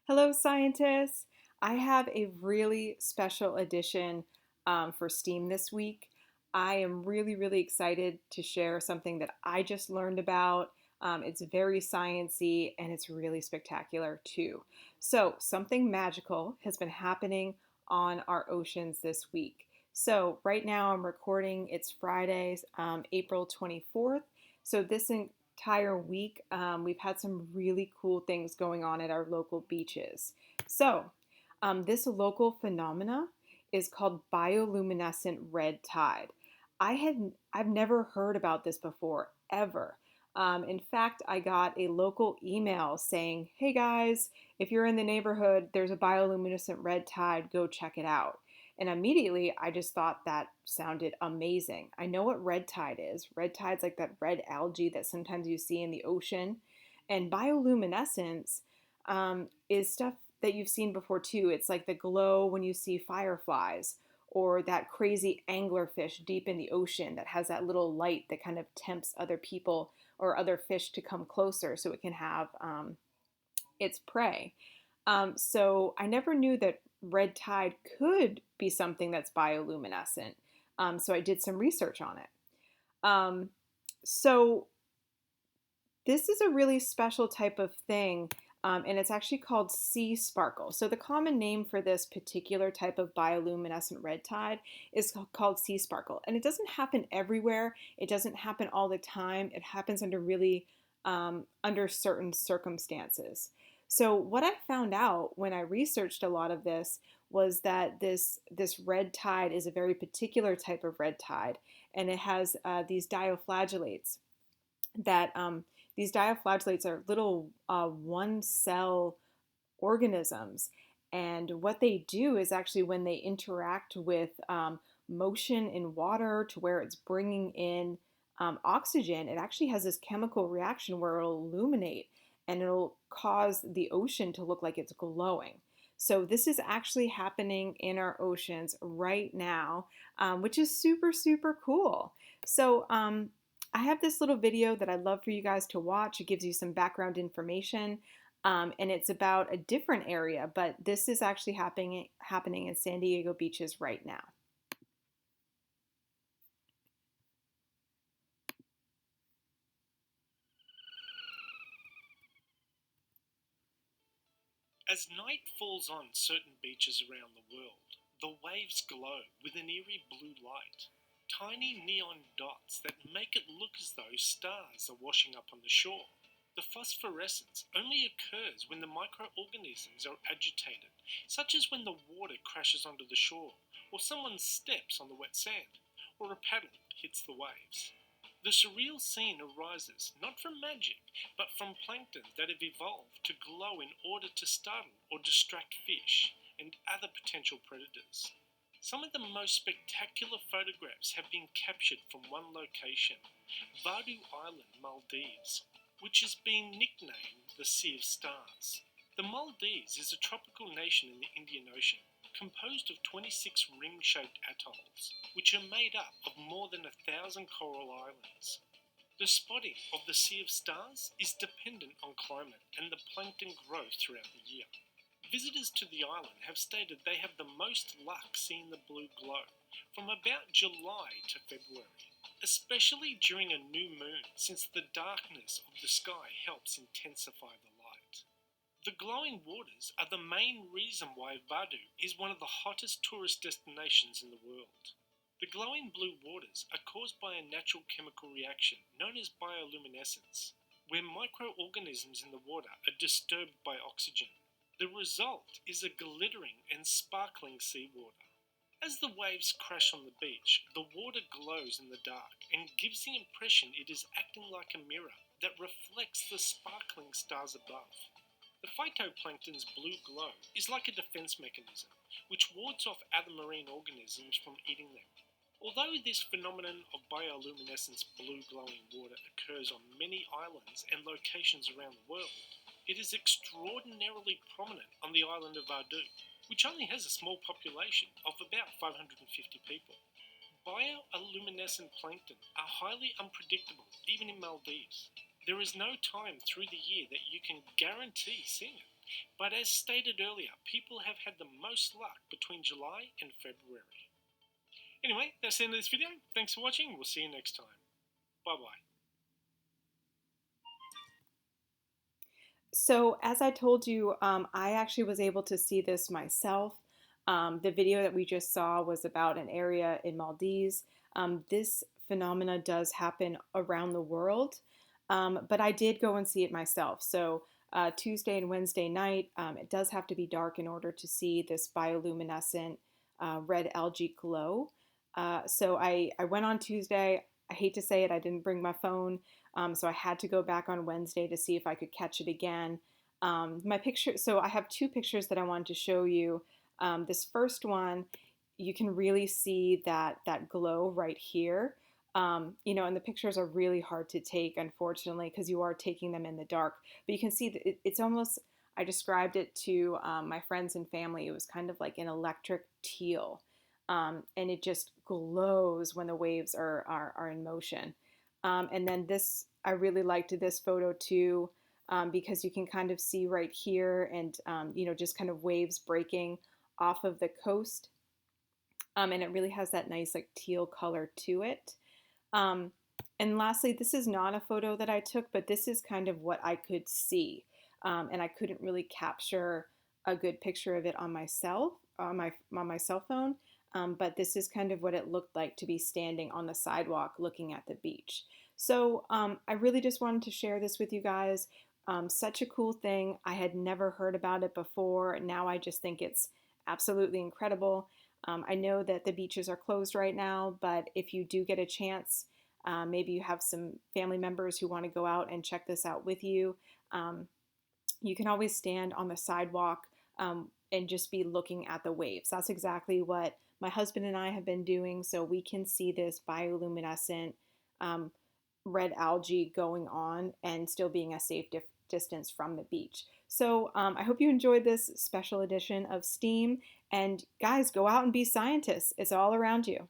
Hello, scientists. I have a really special edition for STEAM this week. I am really excited to share something that I just learned about. It's very sciencey and it's really spectacular too. So, something magical has been happening on our oceans this week. So, right now I'm recording, it's Friday, April 24th. So, this entire week, we've had some really cool things going on at our local beaches. So, this local phenomena is called bioluminescent red tide. I've never heard about this before ever. In fact, I got a local email saying, "Hey guys, if you're in the neighborhood, there's a bioluminescent red tide. Go check it out." And immediately I just thought that sounded amazing. I know what red tide is. Red tide's like that red algae that sometimes you see in the ocean. And bioluminescence is stuff that you've seen before too. It's like the glow when you see fireflies or that crazy anglerfish deep in the ocean that has that little light that kind of tempts other people or other fish to come closer so it can have its prey. So I never knew that red tide could be something that's bioluminescent. So I did some research on it. Um, so this is a really special type of thing, and it's actually called sea sparkle. So the common name for this particular type of bioluminescent red tide is called sea sparkle, and it doesn't happen everywhere. It doesn't happen all the time. It happens under really under certain circumstances. So what I found out when I researched a lot of this was that this red tide is a very particular type of red tide, and it has these diaflagellates that these diaflagellates are little one cell organisms. And what they do is actually when they interact with motion in water to where it's bringing in oxygen, it actually has this chemical reaction where it'll illuminate and it'll cause the ocean to look like it's glowing. So this is actually happening in our oceans right now, which is super cool. So I have this little video that I'd love for you guys to watch. It gives you some background information, and it's about a different area, but this is actually happening in San Diego beaches right now. As night falls on certain beaches around the world, the waves glow with an eerie blue light. Tiny neon dots that make it look as though stars are washing up on the shore. The phosphorescence only occurs when the microorganisms are agitated, such as when the water crashes onto the shore, or someone steps on the wet sand, or a paddle hits the waves. The surreal scene arises not from magic, but from plankton that have evolved to glow in order to startle or distract fish and other potential predators. Some of the most spectacular photographs have been captured from one location, Vadu Island, Maldives, which has been nicknamed the Sea of Stars. The Maldives is a tropical nation in the Indian Ocean, composed of 26 ring-shaped atolls, which are made up of more than 1,000 coral islands. The spotting of the Sea of Stars is dependent on climate and the plankton growth throughout the year. Visitors to the island have stated they have the most luck seeing the blue glow from about July to February, especially during a new moon, since the darkness of the sky helps intensify the light. The glowing waters are the main reason why Vadu is one of the hottest tourist destinations in the world. The glowing blue waters are caused by a natural chemical reaction known as bioluminescence, where microorganisms in the water are disturbed by oxygen. The result is a glittering and sparkling seawater. As the waves crash on the beach, the water glows in the dark and gives the impression it is acting like a mirror that reflects the sparkling stars above. The phytoplankton's blue glow is like a defense mechanism, which wards off other marine organisms from eating them. Although this phenomenon of bioluminescence blue glowing water occurs on many islands and locations around the world, it is extraordinarily prominent on the island of Vadu, which only has a small population of about 550 people. Bioluminescent plankton are highly unpredictable even in Maldives. There is no time through the year that you can guarantee seeing it. But as stated earlier, people have had the most luck between July and February. Anyway, that's the end of this video. Thanks for watching. We'll see you next time. Bye bye. So as I told you, I actually was able to see this myself. The video that we just saw was about an area in Maldives. This phenomena does happen around the world, but I did go and see it myself. So Tuesday and Wednesday night, it does have to be dark in order to see this bioluminescent red algae glow. So I went on Tuesday. I hate to say it, I didn't bring my phone. So I had to go back on Wednesday to see if I could catch it again. My picture, so I have two pictures that I wanted to show you. This first one, you can really see that glow right here. And the pictures are really hard to take, unfortunately, because you are taking them in the dark. But you can see that it's almost, I described it to my friends and family. It was kind of like an electric teal. And it just glows when the waves are in motion. And then this, I really liked this photo too, because you can kind of see right here and, just kind of waves breaking off of the coast. And it really has that nice like teal color to it. Um, and lastly, this is not a photo that I took, but this is kind of what I could see. And I couldn't really capture a good picture of it on myself, on my cell phone. But this is kind of what it looked like to be standing on the sidewalk looking at the beach. So I really just wanted to share this with you guys. Such a cool thing. I had never heard about it before. Now I just think it's absolutely incredible. I know that the beaches are closed right now, but if you do get a chance, maybe you have some family members who want to go out and check this out with you. You can always stand on the sidewalk and just be looking at the waves. That's exactly what my husband and I have been doing, so we can see this bioluminescent um, red algae going on and still being a safe distance from the beach. So I hope you enjoyed this special edition of STEAM. And guys, go out and be scientists. It's all around you.